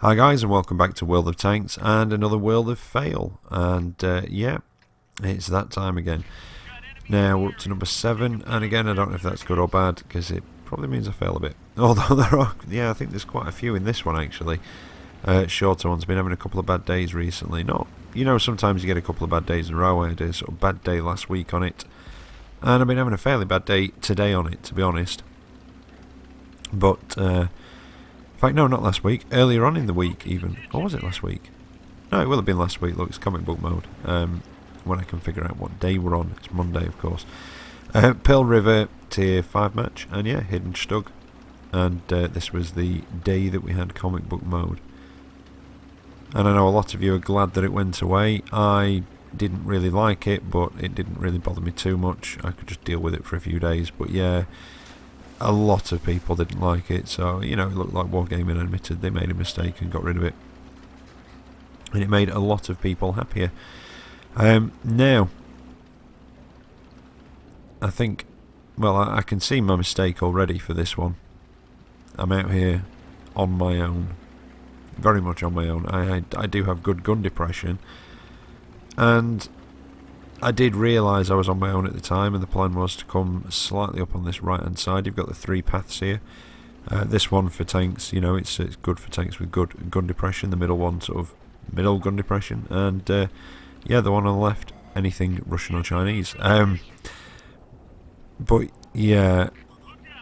Hi guys, and welcome back to World of Tanks and another World of Fail. And yeah, it's that time again. Now we're up to number 7, and again I don't know if that's good or bad because it probably means I fail a bit. Although there are, yeah, I think there's quite a few in this one actually. Shorter ones. Been having a couple of bad days recently. Not, sometimes you get a couple of bad days in a row. I had a sort of bad day last week on it, and I've been having a fairly bad day today on it, to be honest. But in fact, no, not last week. Earlier on in the week, even. Or was it last week? No, it will have been last week. Look, it's comic book mode. When I can figure out what day we're on. It's Monday, of course. Pearl River Tier 5 match. And yeah, Hidden Stug. And this was the day that we had comic book mode. And I know a lot of you are glad that it went away. I didn't really like it, but it didn't really bother me too much. I could just deal with it for a few days. But yeah, a lot of people didn't like it, so it looked like Wargaming admitted they made a mistake and got rid of it, and it made a lot of people happier. Now I think, well, I can see my mistake already for this one. I'm out here on my own, very much on my own. I do have good gun depression, and I did realise I was on my own at the time, and the plan was to come slightly up on this right hand side. You've got the 3 paths here. This one for tanks, it's good for tanks with good gun depression. The middle one, sort of middle gun depression, and yeah, the one on the left, anything Russian or Chinese. But yeah,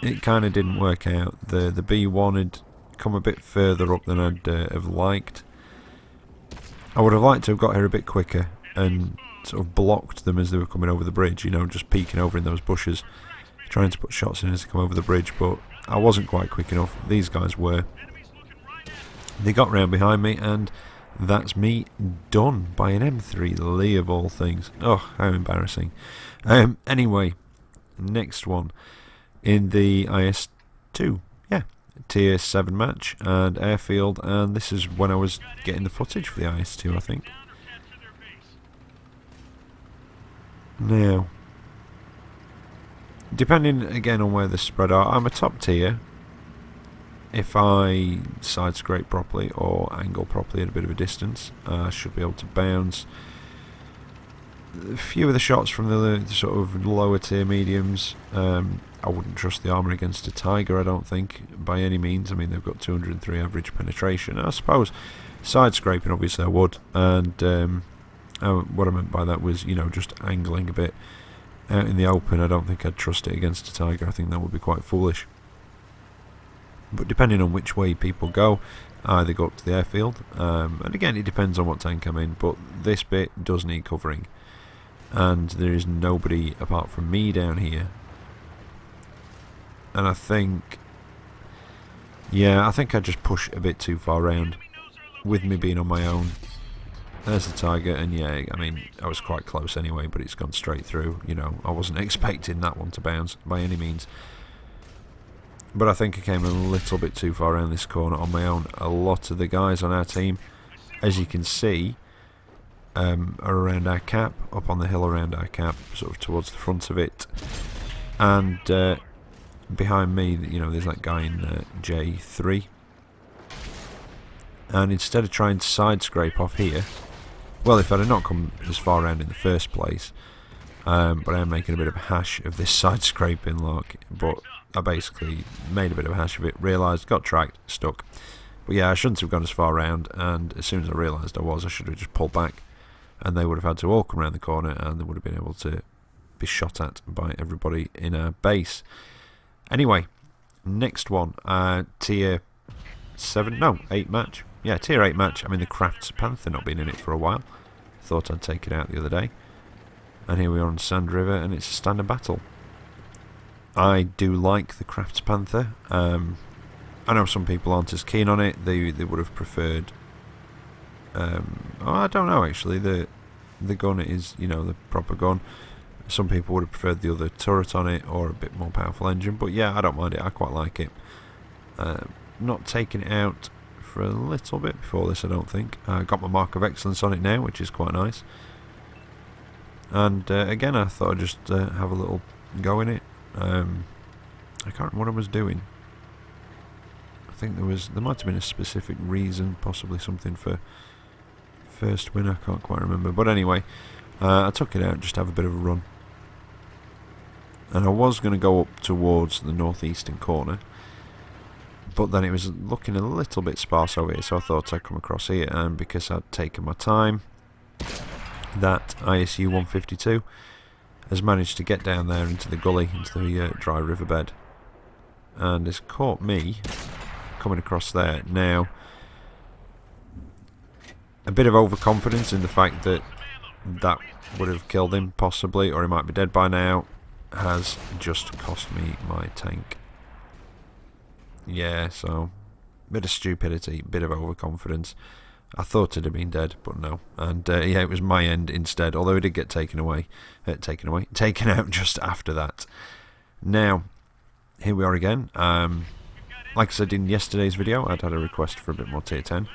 it kind of didn't work out. The B1 had come a bit further up than I'd have liked. I would have liked to have got here a bit quicker and sort of blocked them as they were coming over the bridge, just peeking over in those bushes, trying to put shots in as they come over the bridge, but I wasn't quite quick enough. These guys were. They got round behind me, and that's me done by an M3 Lee of all things. Oh, how embarrassing. Anyway, next one in the IS-2, yeah, Tier 7 match and airfield, and this is when I was getting the footage for the IS-2, I think. Now, depending again on where the spread are, I'm a top tier if I side scrape properly or angle properly at a bit of a distance. I should be able to bounce. A few of the shots from the sort of lower tier mediums, I wouldn't trust the armour against a Tiger, I don't think, by any means. I mean, they've got 203 average penetration. I suppose side scraping, obviously I would, and what I meant by that was, just angling a bit out in the open. I don't think I'd trust it against a Tiger. I think that would be quite foolish. But depending on which way people go, I either go up to the airfield, and again, it depends on what tank I'm in, but this bit does need covering. And there is nobody apart from me down here. And I think, yeah, I think I just push a bit too far round with me being on my own. There's the Tiger, and yeah, I mean, I was quite close anyway, but it's gone straight through. I wasn't expecting that one to bounce by any means. But I think I came a little bit too far around this corner on my own. A lot of the guys on our team, as you can see, are around our cap, up on the hill around our cap, sort of towards the front of it. And behind me, there's that guy in J3. And instead of trying to side scrape off here, well, if I'd have not come as far around in the first place, but I am making a bit of a hash of this side scraping lock, but I basically made a bit of a hash of it, realised, got tracked, stuck. But yeah, I shouldn't have gone as far around, and as soon as I realised I should have just pulled back, and they would have had to all come around the corner, and they would have been able to be shot at by everybody in our base. Anyway, next one, Tier 7, no, 8 match. Yeah, Tier 8 match. I mean, the Crafts Panther not been in it for a while. Thought I'd take it out the other day. And here we are on Sand River, and it's a standard battle. I do like the Crafts Panther. I know some people aren't as keen on it. They would have preferred... I don't know, actually. The gun is, the proper gun. Some people would have preferred the other turret on it, or a bit more powerful engine. But yeah, I don't mind it. I quite like it. Not taking it out for a little bit before this, I don't think. I got my mark of excellence on it now, which is quite nice. And again, I thought I'd just have a little go in it. I can't remember what I was doing. I think there might have been a specific reason, possibly something for first win, I can't quite remember. But anyway, I took it out just to have a bit of a run. And I was going to go up towards the northeastern corner, but then it was looking a little bit sparse over here, so I thought I'd come across here, and because I'd taken my time, that ISU 152 has managed to get down there into the gully, into the dry riverbed, and has caught me coming across there. Now, a bit of overconfidence in the fact that that would have killed him, possibly, or he might be dead by now, has just cost me my tank. Yeah, so, bit of stupidity, bit of overconfidence. I thought it had been dead, but no. And yeah, it was my end instead, although it did get taken out just after that. Now, here we are again. Like I said in yesterday's video, I'd had a request for a bit more tier 10.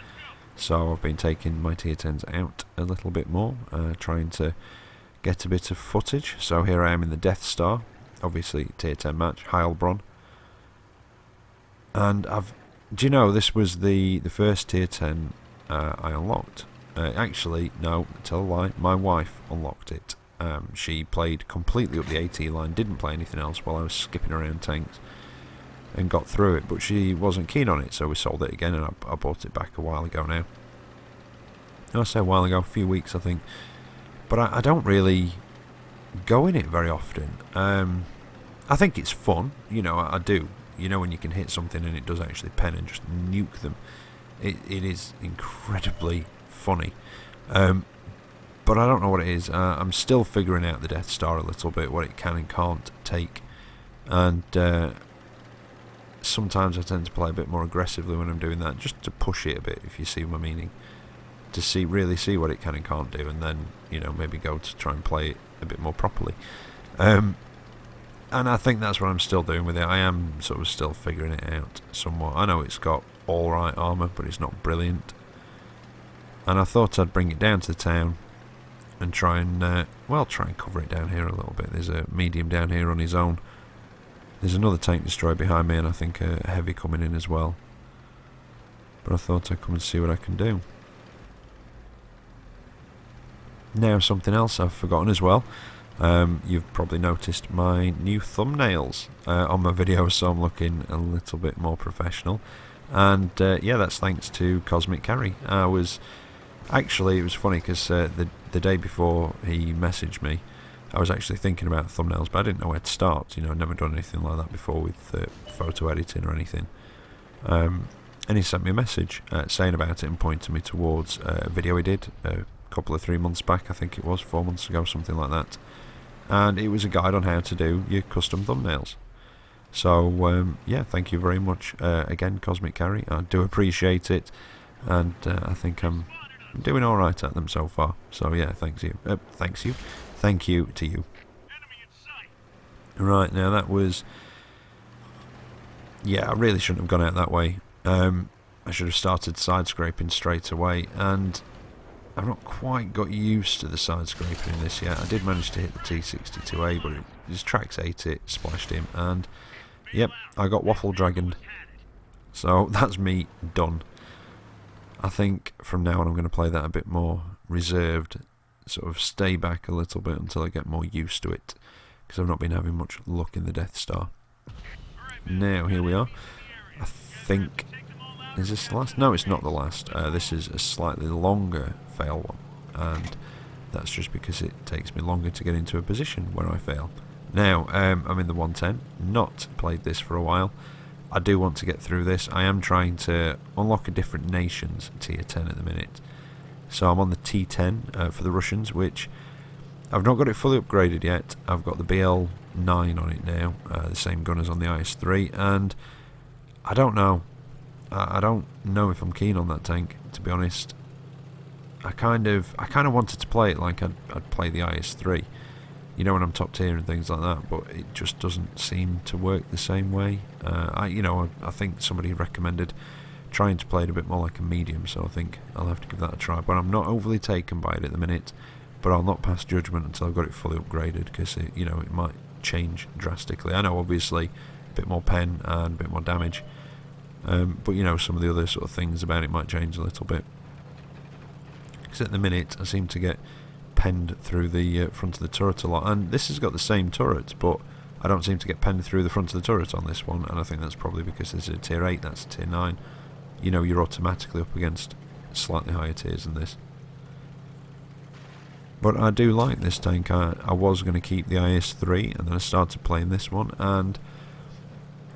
So I've been taking my tier 10s out a little bit more, trying to get a bit of footage. So here I am in the Death Star, obviously tier 10 match, Heilbronn. And do you know, this was the first tier 10 I unlocked. Actually, no, tell a lie, my wife unlocked it. She played completely up the AT line, didn't play anything else while I was skipping around tanks, and got through it, but she wasn't keen on it, so we sold it again, and I bought it back a while ago now. I say a while ago, a few weeks I think, but I don't really go in it very often. I think it's fun, you know, I do. You know, when you can hit something and it does actually pen and just nuke them, it is incredibly funny. But I don't know what it is. I'm still figuring out the Death Star a little bit, what it can and can't take, and sometimes I tend to play a bit more aggressively when I'm doing that, just to push it a bit, if you see my meaning, to really see what it can and can't do, and then, you know, maybe go to try and play it a bit more properly. And I think that's what I'm still doing with it. I am sort of still figuring it out somewhat. I know it's got alright armour, but it's not brilliant. And I thought I'd bring it down to the town and try and, try and cover it down here a little bit. There's a medium down here on his own. There's another tank destroyer behind me, and I think a heavy coming in as well. But I thought I'd come and see what I can do. Now, something else I've forgotten as well. You've probably noticed my new thumbnails on my videos, so I'm looking a little bit more professional. And yeah, that's thanks to CptBeardfaceKGK. It was funny because the day before he messaged me, I was actually thinking about thumbnails, but I didn't know where to start. You know, I'd never done anything like that before with photo editing or anything. And he sent me a message saying about it and pointing me towards a video he did a couple of 3 months back, I think it was, 4 months ago, something like that. And it was a guide on how to do your custom thumbnails. So, yeah, thank you very much again, CptBeardfaceKGK. I do appreciate it, and I think I'm doing alright at them so far. So, yeah, thank you. Thank you to you. Right, now that was... Yeah, I really shouldn't have gone out that way. I should have started side scraping straight away, and I've not quite got used to the side scraping in this yet. I did manage to hit the T62A, but his tracks ate it, splashed him, and yep, I got waffle dragoned. So that's me done. I think from now on I'm going to play that a bit more reserved, sort of stay back a little bit until I get more used to it, because I've not been having much luck in the Death Star. Now, here we are. I think... Is this the last? No, it's not the last. This is a slightly longer fail one, and that's just because it takes me longer to get into a position where I fail. Now, I'm in the 110, not played this for a while. I do want to get through this. I am trying to unlock a different nation's tier 10 at the minute. So I'm on the T10 for the Russians, which I've not got it fully upgraded yet. I've got the BL9 on it now, the same gun as on the IS-3, and I don't know. I don't know if I'm keen on that tank, to be honest. I kind of wanted to play it like I'd play the IS-3, you know, when I'm top tier and things like that, but it just doesn't seem to work the same way. I think somebody recommended trying to play it a bit more like a medium, so I think I'll have to give that a try. But I'm not overly taken by it at the minute, but I'll not pass judgment until I've got it fully upgraded, because it might change drastically. I know, obviously, a bit more pen and a bit more damage But you know, some of the other sort of things about it might change a little bit. Because at the minute I seem to get penned through the front of the turret a lot, and this has got the same turret, but I don't seem to get penned through the front of the turret on this one, and I think that's probably because this is a tier 8, that's a tier 9. You know, you're automatically up against slightly higher tiers than this. But I do like this tank. I was going to keep the IS-3, and then I started playing this one, and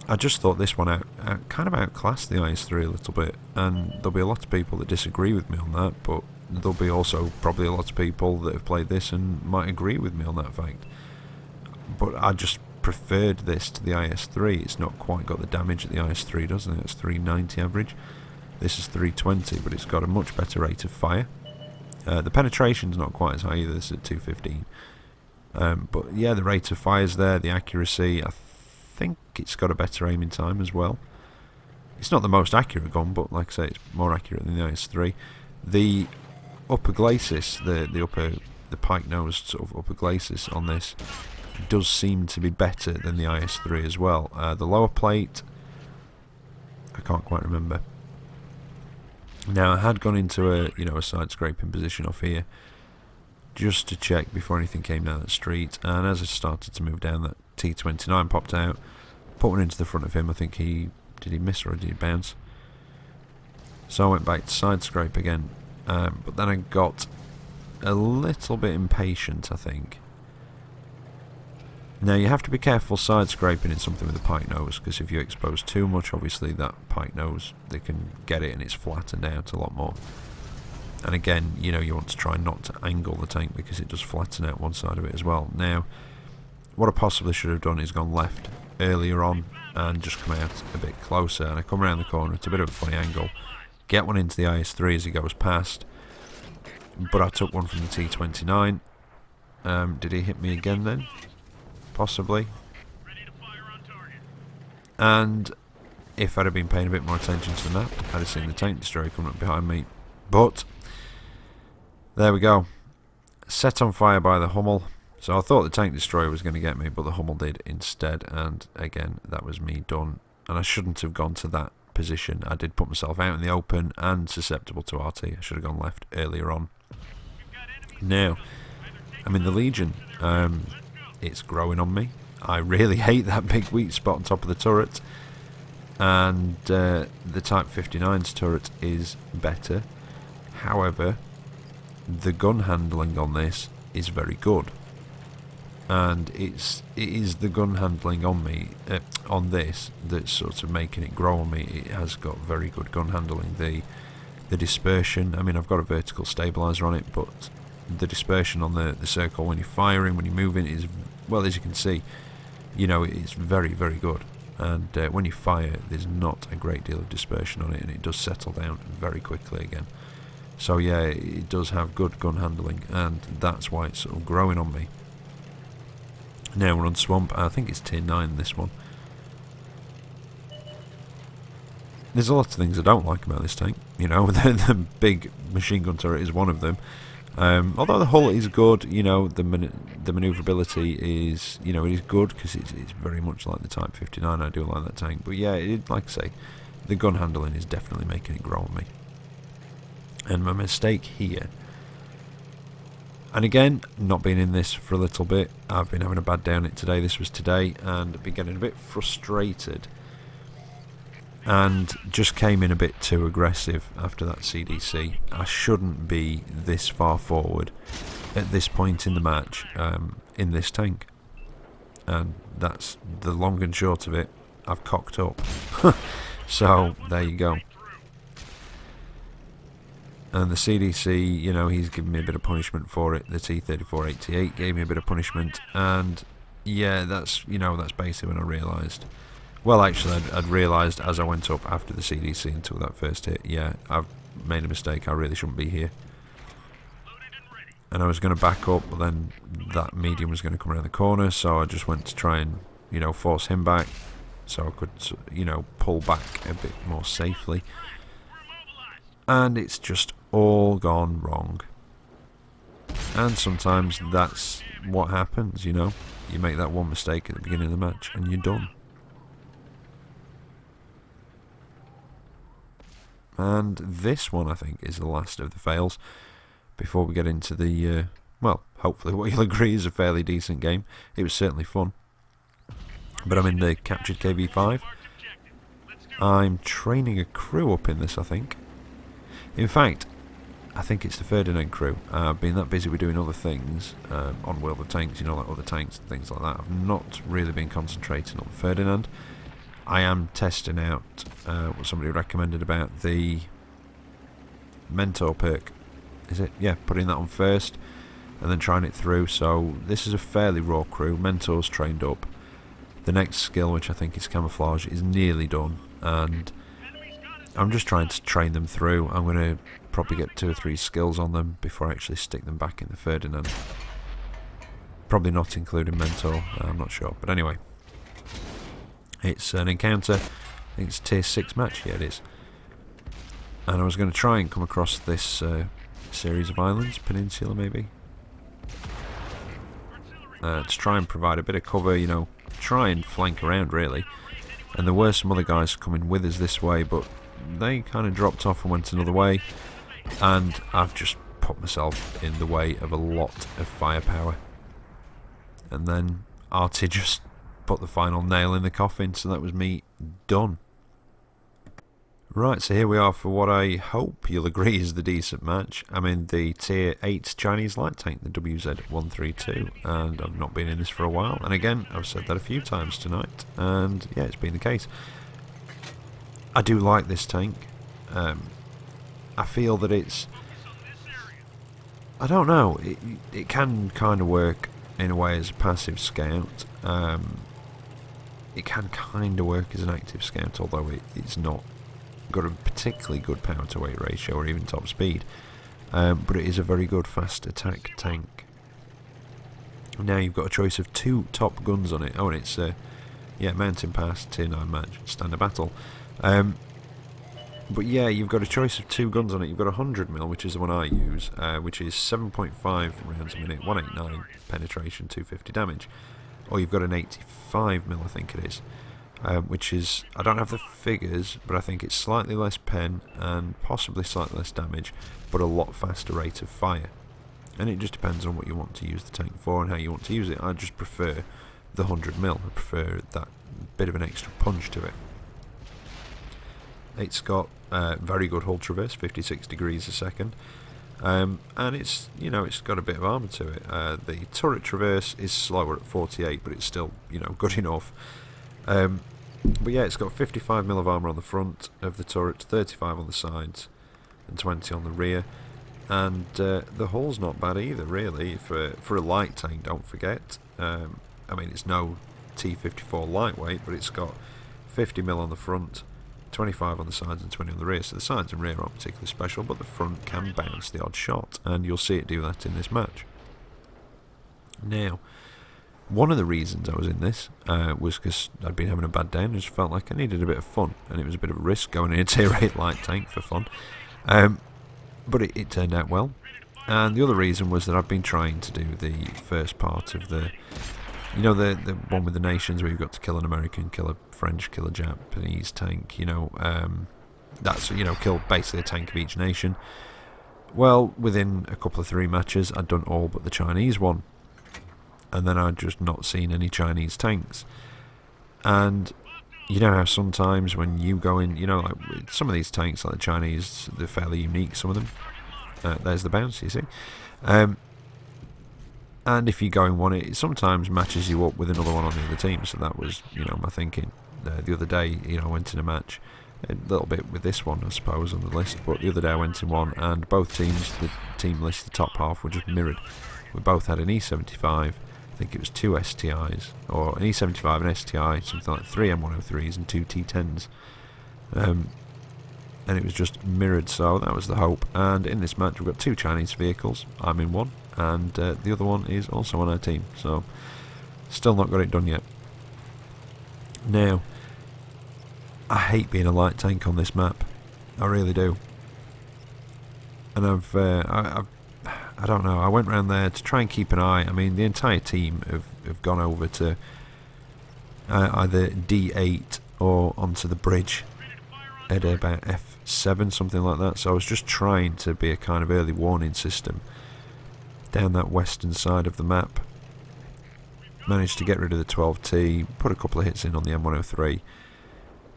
I just thought this one kind of outclassed the IS-3 a little bit, and there'll be a lot of people that disagree with me on that, but there'll be also probably a lot of people that have played this and might agree with me on that fact. But I just preferred this to the IS-3. It's not quite got the damage that the IS-3 does. I think it's 390 average. This is 320, but it's got a much better rate of fire. The penetration's not quite as high either. This is at 215. But yeah, the rate of fire's there, the accuracy. I think it's got a better aiming time as well. It's not the most accurate gun, but like I say, it's more accurate than the IS-3. The upper glacis, the pike-nosed sort of upper glacis on this does seem to be better than the IS-3 as well. The lower plate, I can't quite remember. Now, I had gone into a side scraping position off here just to check before anything came down the street, and as I started to move down, that T29 popped out, put one into the front of him. I think did he miss or did he bounce? So I went back to side scrape again, but then I got a little bit impatient, I think. Now, you have to be careful side scraping in something with a pike nose, because if you expose too much, obviously that pike nose, they can get it and it's flattened out a lot more. And again, you know, you want to try not to angle the tank because it does flatten out one side of it as well. Now, what I possibly should have done is gone left earlier on and just come out a bit closer, and I come around the corner. It's a bit of a funny angle. Get one into the IS-3 as he goes past, but I took one from the T29. Did he hit me again then? Possibly. And if I'd have been paying a bit more attention to the map, I'd have seen the tank destroyer coming up behind me. But there we go. Set on fire by the Hummel. So I thought the tank destroyer was going to get me, but the Hummel did instead. And again, that was me done. And I shouldn't have gone to that position. I did put myself out in the open and susceptible to RT. I should have gone left earlier on. Now, I'm in the Legion. It's growing on me. I really hate that big weak spot on top of the turret. And the Type 59's turret is better. However, the gun handling on this is very good. And it is the gun handling on me, on this, that's sort of making it grow on me. It has got very good gun handling. The dispersion, I mean, I've got a vertical stabilizer on it, but the dispersion on the circle when you're firing, when you're moving, is, well, as you can see, you know, it's very, very good. And when you fire, there's not a great deal of dispersion on it, and it does settle down very quickly again. So yeah, it does have good gun handling, and that's why it's sort of growing on me. Now we're on Swamp. I think it's tier 9 this one. There's a lot of things I don't like about this tank. You know, the big machine gun turret is one of them. Although the hull is good, you know, the manoeuvrability is, you know, it is good because it's very much like the Type 59. I do like that tank, but yeah, like I say, the gun handling is definitely making it grow on me. And my mistake here, and again, not being in this for a little bit, I've been having a bad day on it today. This was today, and I've been getting a bit frustrated. And just came in a bit too aggressive after that CDC. I shouldn't be this far forward at this point in the match in this tank. And that's the long and short of it. I've cocked up. So, there you go. And the CDC, you know, he's given me a bit of punishment for it. The T-3488 gave me a bit of punishment. And, yeah, that's, you know, that's basically when I realised. Well, actually, I'd realised as I went up after the CDC and took that first hit, yeah, I've made a mistake, I really shouldn't be here. And I was going to back up, but then that medium was going to come around the corner, so I just went to try and, you know, force him back, so I could, you know, pull back a bit more safely. And it's just all gone wrong. And sometimes that's what happens, you know. You make that one mistake at the beginning of the match, and you're done. And this one, I think, is the last of the fails before we get into the, well, hopefully what you'll agree is a fairly decent game. It was certainly fun. But I'm in the captured KV5. I'm training a crew up in this, I think. In fact, I think it's the Ferdinand crew. I've been that busy with doing other things on World of Tanks, you know, like other tanks and things like that. I've not really been concentrating on Ferdinand. I am testing out what somebody recommended about the Mentor perk. Is it? Yeah, putting that on first and then trying it through. So this is a fairly raw crew. Mentor's trained up. The next skill, which I think is Camouflage, is nearly done. And I'm just trying to train them through. I'm going to probably get 2 or 3 skills on them before I actually stick them back in the Ferdinand. Probably not including Mentor. I'm not sure. But anyway. It's an encounter. I think it's a tier 6 match. Yeah, it is. And I was going to try and come across this series of islands, peninsula maybe, to try and provide a bit of cover, you know, try and flank around really. And there were some other guys coming with us this way, but they kind of dropped off and went another way. And I've just put myself in the way of a lot of firepower. And then Artie just put the final nail in the coffin, so that was me done. Right, so here we are for what I hope you'll agree is the decent match. I'm in the tier 8 Chinese light tank, the WZ-132, and I've not been in this for a while. And again, I've said that a few times tonight, and yeah, it's been the case. I do like this tank. I feel that it's... I don't know, it can kind of work in a way as a passive scout. It can kind of work as an active scout, although it's not got a particularly good power to weight ratio or even top speed, but it is a very good fast attack tank. Now you've got a choice of 2 top guns on it. Oh, and it's yeah, Mountain Pass, tier 9 match, standard battle. But yeah, you've got a choice of 2 guns on it. You've got a 100mm, which is the one I use, which is 7.5 rounds a minute, 189 penetration, 250 damage. Or you've got an 85mm, I think it is, which is, I don't have the figures, but I think it's slightly less pen and possibly slightly less damage, but a lot faster rate of fire. And it just depends on what you want to use the tank for and how you want to use it. I just prefer the 100mm. I prefer that bit of an extra punch to it. It's got very good hull traverse, 56 degrees a second. And it's, you know, it's got a bit of armour to it. The turret traverse is slower at 48, but it's still, you know, good enough. But yeah, it's got 55mm of armour on the front of the turret, 35 on the sides, and 20 on the rear. And the hull's not bad either, really, for a light tank, don't forget. I mean, it's no T-54 lightweight, but it's got 50mm on the front, 25 on the sides and 20 on the rear, so the sides and rear aren't particularly special, but the front can bounce the odd shot, and you'll see it do that in this match. Now, one of the reasons I was in this was because I'd been having a bad day and I just felt like I needed a bit of fun, and it was a bit of a risk going in a tier 8 light tank for fun, but it turned out well. And the other reason was that I've been trying to do the first part of the, you know, the one with the nations where you've got to kill an American, kill a French, kill a Japanese tank, you know, that's, you know, kill basically a tank of each nation. Well, within a couple of 3 matches, I'd done all but the Chinese one. And then I'd just not seen any Chinese tanks. And you know how sometimes when you go in, you know, like some of these tanks, like the Chinese, they're fairly unique, some of them. There's the bounce, you see. And if you go in one, it sometimes matches you up with another one on the other team. So that was, you know, my thinking. The other day, you know, I went in a match, a little bit with this one, I suppose, on the list. But the other day I went in one, and both teams, the team list, the top half, were just mirrored. We both had an E75, I think it was 2 STIs, or an E75, an STI, something like 3 M103s and 2 T10s. And it was just mirrored, so that was the hope. And in this match we've got 2 Chinese vehicles. I'm in one, and the other one is also on our team, so still not got it done yet. Now, I hate being a light tank on this map, I really do. And I don't know, I went round there to try and keep an eye. I mean, the entire team have gone over to either D8 or onto the bridge. at about F7, something like that. So I was just trying to be a kind of early warning system down that western side of the map. Managed to get rid of the 12T, put a couple of hits in on the M103,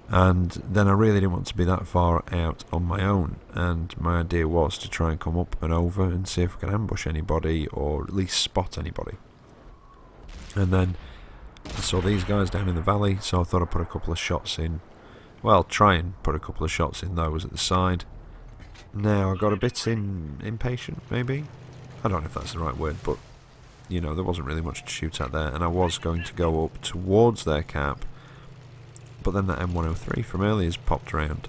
and then I really didn't want to be that far out on my own, and my idea was to try and come up and over and see if we can ambush anybody or at least spot anybody. And then I saw these guys down in the valley, so I thought I'd put a couple of shots in. Well, try and put a couple of shots in those at the side. Now I got a bit impatient, maybe? I don't know if that's the right word, but you know, there wasn't really much to shoot at there, and I was going to go up towards their cap, but then that M103 from earlier's popped around,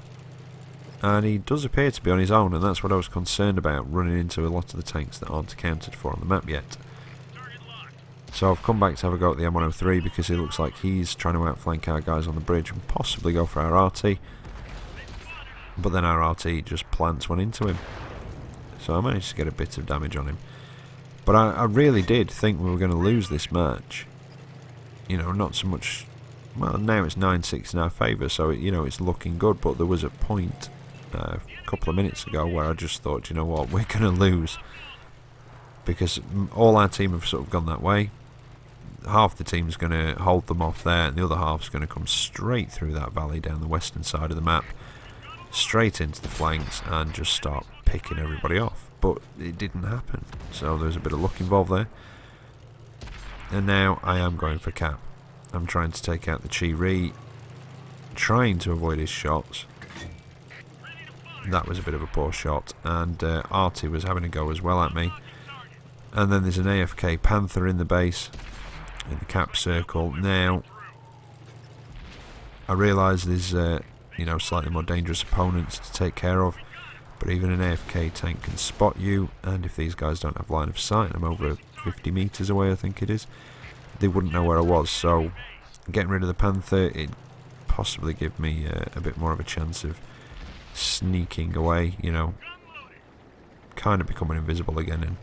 and he does appear to be on his own, and that's what I was concerned about, running into a lot of the tanks that aren't accounted for on the map yet. So I've come back to have a go at the M103 because it looks like he's trying to outflank our guys on the bridge and possibly go for our RT, but then our RT just plants one into him, so I managed to get a bit of damage on him. But I really did think we were going to lose this match. You know, not so much. Well, now it's 9-6 in our favour, so you know it's looking good. But there was a point a couple of minutes ago where I just thought, you know what, we're going to lose because all our team have sort of gone that way. Half the team's going to hold them off there, and the other half's going to come straight through that valley down the western side of the map, straight into the flanks, and just start picking everybody off. But it didn't happen, so there's a bit of luck involved there. And now I am going for cap. I'm trying to take out the Chi-Ri, trying to avoid his shots. That was a bit of a poor shot, and Artie was having a go as well at me. And then there's an AFK Panther in the base, in the cap circle. Now I realise there's you know, slightly more dangerous opponents to take care of. But even an AFK tank can spot you, and if these guys don't have line of sight, I'm over 50 metres away I think it is, they wouldn't know where I was, so getting rid of the Panther, it possibly give me a bit more of a chance of sneaking away, you know, kind of becoming invisible again and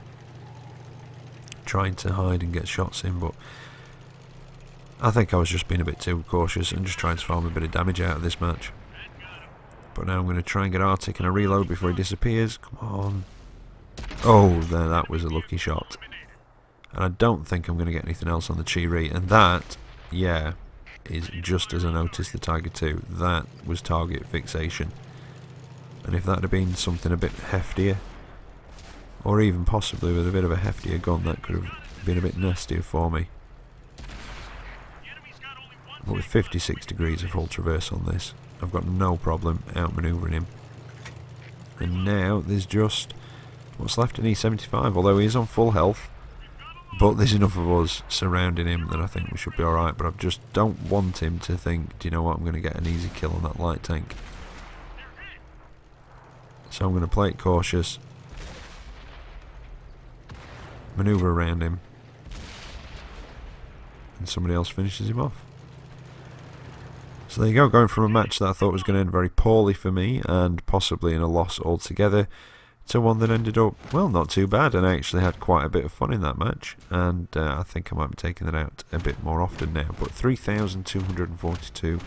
trying to hide and get shots in. But I think I was just being a bit too cautious and just trying to farm a bit of damage out of this match. But now I'm going to try and get Arctic and a reload before he disappears. Come on. Oh, there, that was a lucky shot. And I don't think I'm going to get anything else on the Chi-Ri. And that, yeah, is just as I noticed the Tiger 2. That was target fixation. And if that had been something a bit heftier, or even possibly with a bit of a heftier gun, that could have been a bit nastier for me. But with 56 degrees of full traverse on this, I've got no problem outmanoeuvring him. And now there's just what's left in E75, although he is on full health. But there's enough of us surrounding him that I think we should be alright. But I just don't want him to think, do you know what, I'm going to get an easy kill on that light tank. So I'm going to play it cautious. Manoeuvre around him. And somebody else finishes him off. So there you go, going from a match that I thought was going to end very poorly for me and possibly in a loss altogether to one that ended up, well, not too bad, and I actually had quite a bit of fun in that match, and I think I might be taking that out a bit more often now. But 3,242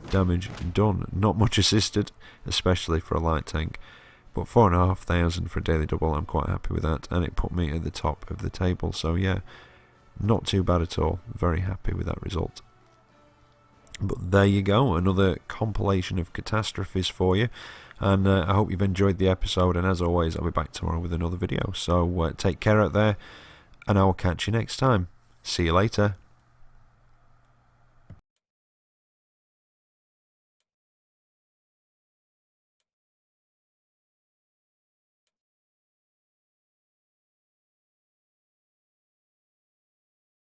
damage done, not much assisted, especially for a light tank, but 4,500 for a daily double. I'm quite happy with that, and it put me at the top of the table, so yeah, not too bad at all. Very happy with that result. But there you go, another compilation of catastrophes for you, and I hope you've enjoyed the episode, and as always I'll be back tomorrow with another video, so take care out there, and I will catch you next time. See you later.